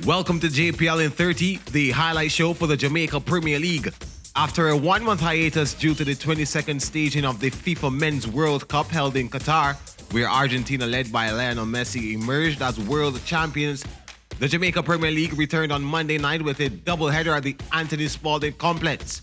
Welcome to JPL in 30, the highlight show for the Jamaica Premier League. After a one-month hiatus due to the 22nd staging of the FIFA Men's World Cup held in Qatar, where Argentina, led by Lionel Messi, emerged as world champions, the Jamaica Premier League returned on Monday night with a doubleheader at the Anthony Spalding Complex.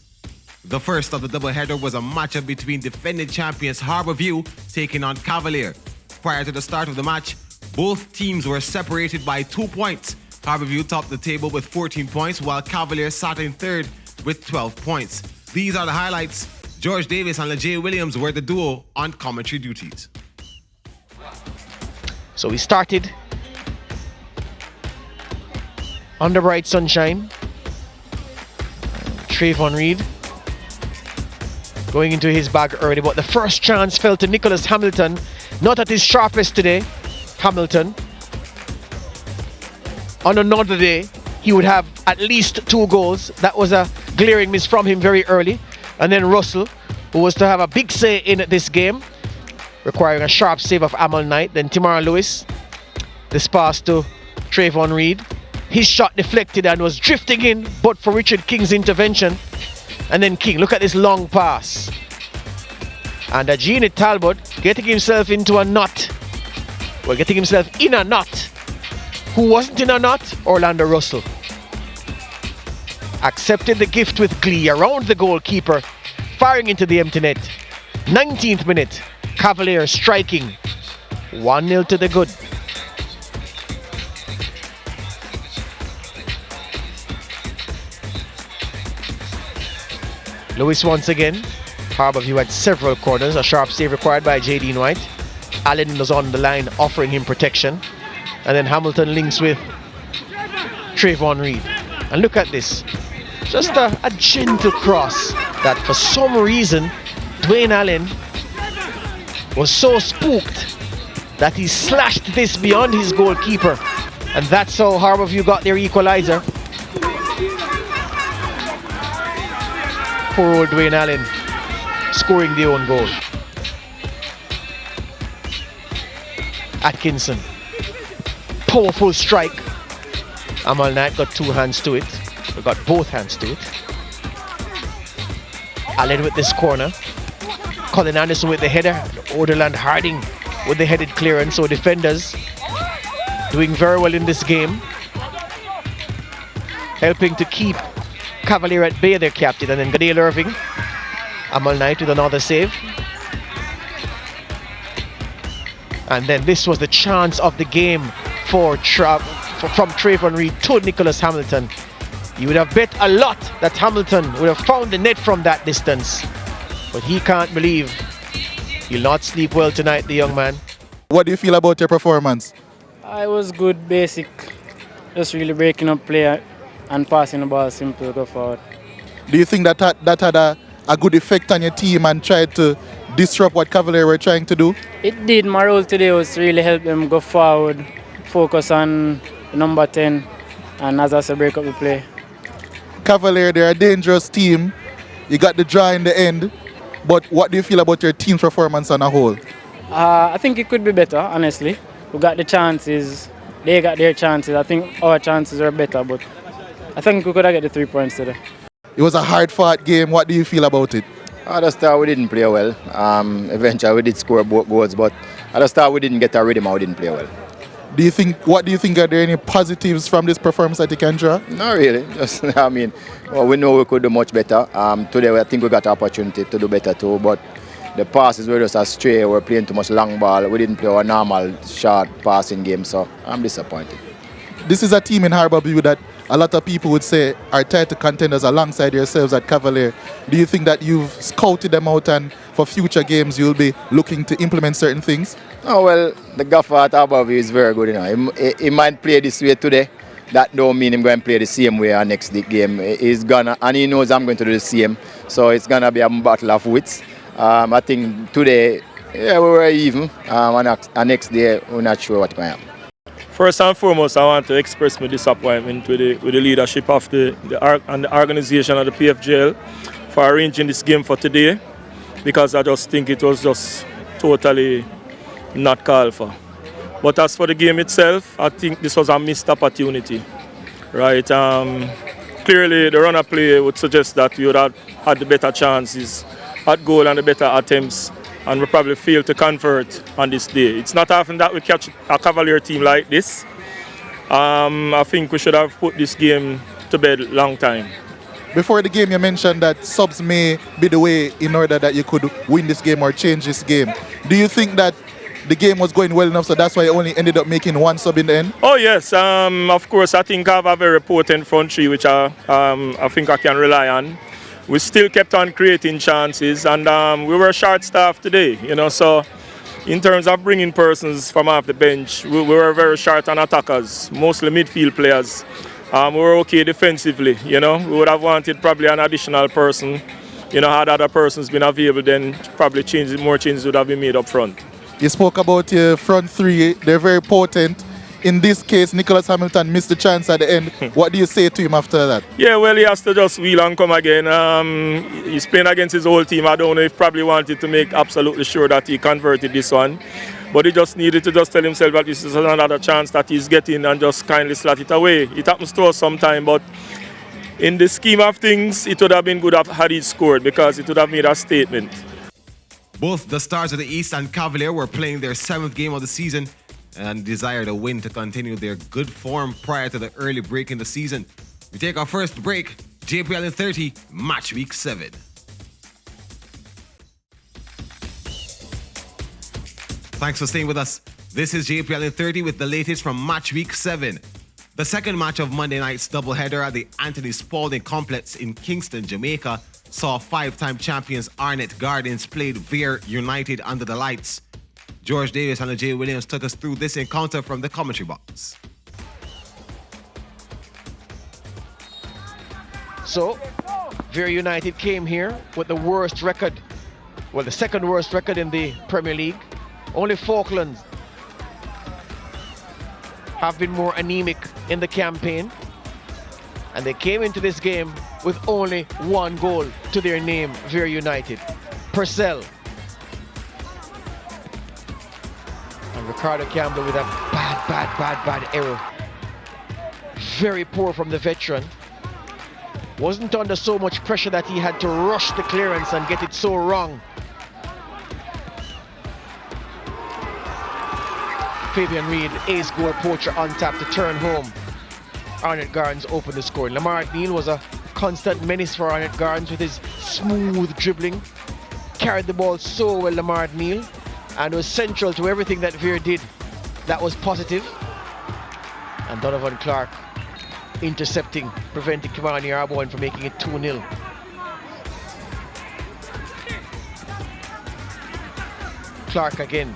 The first of the doubleheader was a matchup between defending champions Harbourview taking on Cavalier. Prior to the start of the match, both teams were separated by 2 points. Harbourview topped the table with 14 points, while Cavalier sat in third with 12 points. These are the highlights. George Davis and LeJay Williams were the duo on commentary duties. So we started under bright sunshine. Trayvon Reed going into his bag early, but the first chance fell to Nicholas Hamilton. Not at his sharpest today. Hamilton, on another day, he would have at least 2 goals. That was a glaring miss from him very early. And then Russell, who was to have a big say in this game, requiring a sharp save of Amal Knight. Then Timara Lewis, this pass to Trayvon Reed. His shot deflected and was drifting in, but for Richard King's intervention. And then King, look at this long pass. And Genie Talbot getting himself into a knot. Well, getting himself in a knot. Who wasn't in a knot? Orlando Russell. Accepted the gift with glee around the goalkeeper, firing into the empty net. 19th minute, Cavalier striking. 1-0 to the good. Lewis once again. Harbourview had several corners. A sharp save required by J.D. White. Allen was on the line offering him protection. And then Hamilton links with Trayvon Reed. And look at this. Just a gentle cross that for some reason Dwayne Allen was so spooked that he slashed this beyond his goalkeeper. And that's how Harbourview got their equalizer. Poor old Dwayne Allen scoring the own goal. Atkinson. Powerful strike. Amal Knight got 2 hands to it. We got both hands to it. Allen with this corner. Colin Anderson with the header. Oderland Harding with the headed clearance. So defenders doing very well in this game. Helping to keep Cavalier at bay, their captain. And then Gadale Irving. Amal Knight with another save. And then this was the chance of the game from Trayvon Reed to Nicholas Hamilton. You would have bet a lot that Hamilton would have found the net from that distance. But he can't believe he'll not sleep well tonight, the young man. What do you feel about your performance? I was good, basic. Just really breaking up play and passing the ball simple, go forward. Do you think that had a good effect on your team and tried to disrupt what Cavalier were trying to do? It did. My role today was to really help them go forward, focus on number 10, and as I said, break up the play. Cavalier, they're a dangerous team. You got the draw in the end. But what do you feel about your team's performance on a whole? I think it could be better, honestly. We got the chances. They got their chances. I think our chances were better, but I think we could have got the 3 points today. It was a hard-fought game. What do you feel about it? At the start, we didn't play well. Eventually, we did score both goals, but at the start, we didn't get a rhythm. We didn't play well. What do you think? Are there any positives from this performance that you can draw? Not really. Just, we know we could do much better. Today, I think we got the opportunity to do better too, but the passes were just astray. We're playing too much long ball. We didn't play our normal short passing game, so I'm disappointed. This is a team in Harbourview that a lot of people would say are title contenders alongside yourselves at Cavalier. Do you think that you've scouted them out and for future games you'll be looking to implement certain things? Oh, well, the gaffer at Harbourview is very good. He might play this way today. That don't mean him going to play the same way our next game. He's gonna, and he knows I'm going to do the same. So it's going to be a battle of wits. I think today, we were even. And next day, we're not sure what's going to happen. First and foremost, I want to express my disappointment with the leadership of the organization of the PFJL for arranging this game for today, because I just think it was just totally not called for. But as for the game itself, I think this was a missed opportunity. right? Clearly, the run of play would suggest that we would have had the better chances at goal and the better attempts, and we probably failed to convert on this day. It's not often that we catch a Cavalier team like this. I think we should have put this game to bed a long time. Before the game, you mentioned that subs may be the way in order that you could win this game or change this game. Do you think that the game was going well enough, so that's why you only ended up making one sub in the end? Oh yes, of course. I think I have a very potent front three, which I think I can rely on. We still kept on creating chances, and we were short-staffed today. So in terms of bringing persons from off the bench, we were very short on attackers, mostly midfield players. We were okay defensively. We would have wanted probably an additional person. Had other persons been available, then probably more changes would have been made up front. You spoke about your front three. They're very potent. In this case, Nicholas Hamilton missed the chance at the end. What do you say to him after that? Yeah, well, he has to just wheel and come again. He's playing against his whole team. I don't know if he probably wanted to make absolutely sure that he converted this one. But he just needed to just tell himself that this is another chance that he's getting and just kindly slot it away. It happens to us sometime, but in the scheme of things, it would have been good had he scored, because it would have made a statement. Both the Stars of the East and Cavalier were playing their 7th game of the season and desired a win to continue their good form prior to the early break in the season. We take our first break. JPL in 30, Match Week 7. Thanks for staying with us. This is JPL in 30 with the latest from Match Week 7. The second match of Monday night's doubleheader at the Anthony Spalding Complex in Kingston, Jamaica, saw 5-time champions Arnett Gardens played Veer United under the lights. George Davis and Jay Williams took us through this encounter from the commentary box. So, Veer United came here with the worst record, well, the second worst record in the Premier League. Only Falklands have been more anemic in the campaign, and they came into this game with only one goal to their name, Veer United. Purcell. And Ricardo Campbell with a bad error. Very poor from the veteran. Wasn't under so much pressure that he had to rush the clearance and get it so wrong. Fabian Reid, ace goal poacher on tap to turn home. Arnett Gardens opened the score. Lamar Neal was a constant menace for Arnett Gardens with his smooth dribbling. Carried the ball so well, Lamar Neal, and was central to everything that Veer did. That was positive. And Donovan Clark intercepting, preventing Kimani Arboin from making it 2-0. Clark again.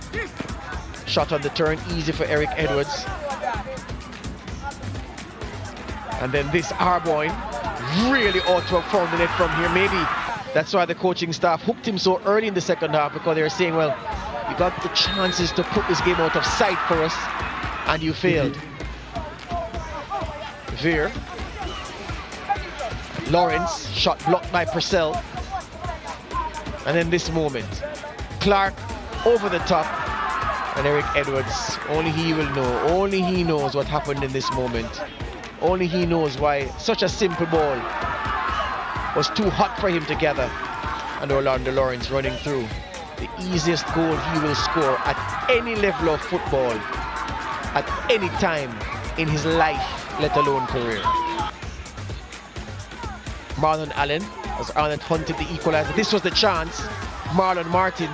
Shot on the turn, easy for Eric Edwards. And then this Arboin really ought to have found the net from here. Maybe that's why the coaching staff hooked him so early in the second half, because they were saying, well, you got the chances to put this game out of sight for us, and you failed. Veer. Lawrence, shot blocked by Purcell. And then this moment, Clark over the top. And Eric Edwards, only he will know, only he knows what happened in this moment. Only he knows why such a simple ball was too hot for him to gather. And Orlando Lawrence running through. The easiest goal he will score at any level of football, at any time in his life, let alone career. Marlon Allen, as Arnett hunted the equalizer. This was the chance. Marlon Martin.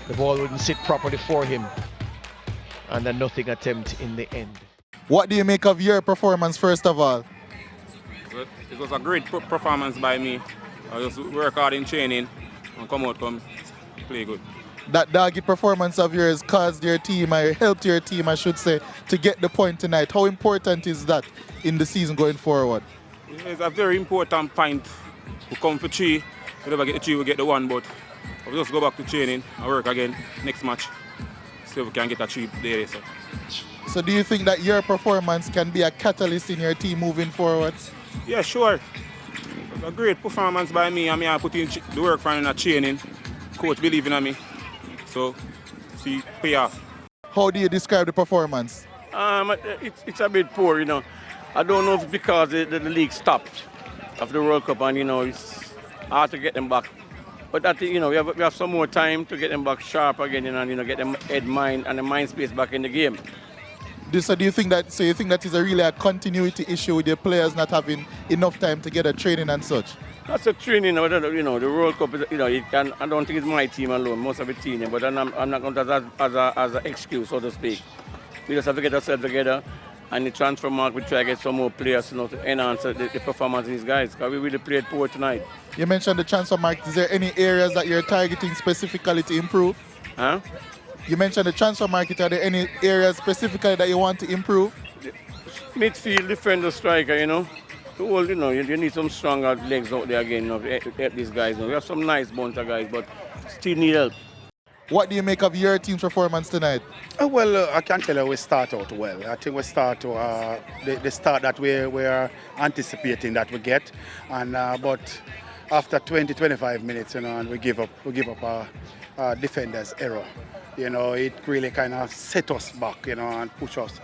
The ball wouldn't sit properly for him. And a nothing attempt in the end. What do you make of your performance, first of all? It was a great performance by me. I just work hard in training and come play good. That dogged performance of yours caused your team, or helped your team, I should say, to get the point tonight. How important is that in the season going forward? It's a very important point. We come for 3. If we never get the 3, we get the 1, but we'll just go back to training and work again next match. See if we can get a 3 there. So do you think that your performance can be a catalyst in your team moving forward? Yeah, sure. A great performance by me. I put in the work from the training. Coach believing in me. So, see, pay off. How do you describe the performance? It's a bit poor, you know. I don't know if it's because the league stopped after the World Cup and, you know, it's hard to get them back. But I think, you know, we have some more time to get them back sharp again, you know, and, you know, get them head, mind, and the mind space back in the game. So do you think that? So you think that is really a continuity issue with your players not having enough time to get a training and such? That's a training, you know, the World Cup is, you know, I don't think it's my team alone, most of the team, but I'm not going to as an excuse, so to speak. We just have to get ourselves together, and the transfer market, we try to get some more players, you know, to enhance the performance of these guys, because we really played poor tonight. You mentioned the transfer market. Is there any areas that you're targeting specifically to improve? Huh? You mentioned the transfer market. Are there any areas specifically that you want to improve? Midfield, defender, striker, you know. You know, you need some stronger legs out there again, you know, to help these guys. You know. We have some nice bunch of guys, but still need help. What do you make of your team's performance tonight? Well, I can tell you we start out well. I think we start to the start that we are anticipating that we get, and but after 20-25 minutes, you know, and we give up a defender's error. You know, it really kind of set us back, you know, and push us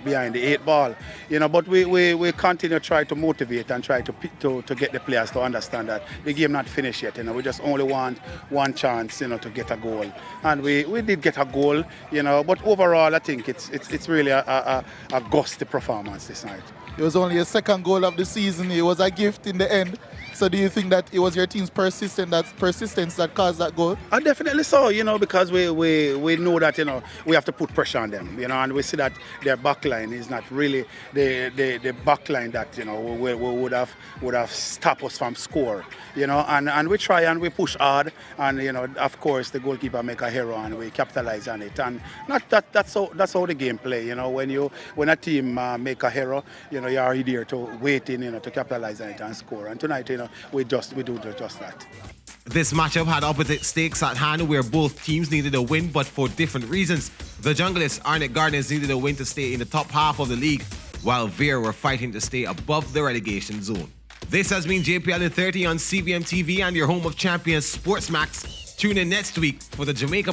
behind the 8 ball. You know, but we continue to try to motivate and try to get the players to understand that the game not finished yet. You know, we just only want one chance, you know, to get a goal, and we did get a goal, you know. But overall, I think it's really a gusty performance this night. It was only a second goal of the season. It was a gift in the end. So do you think that it was your team's persistence that caused that goal? Definitely so, you know, because we know that, you know, we have to put pressure on them, you know, and we see that their backline is not really the backline that, you know, we would have stopped us from score, you know, and we try and we push hard, and, you know, of course the goalkeeper make a hero and we capitalize on it, and that's how the game play, you know. When a team make a hero, you know, you are here to wait in, you know, to capitalize on it and score, and tonight, you know, we do just that. This matchup had opposite stakes at hand where both teams needed a win but for different reasons. The Junglists, Arnett Gardens, needed a win to stay in the top half of the league, while Veer were fighting to stay above the relegation zone. This has been JPL in 30 on CVM TV and your home of champions SportsMax. Tune in next week for the Jamaica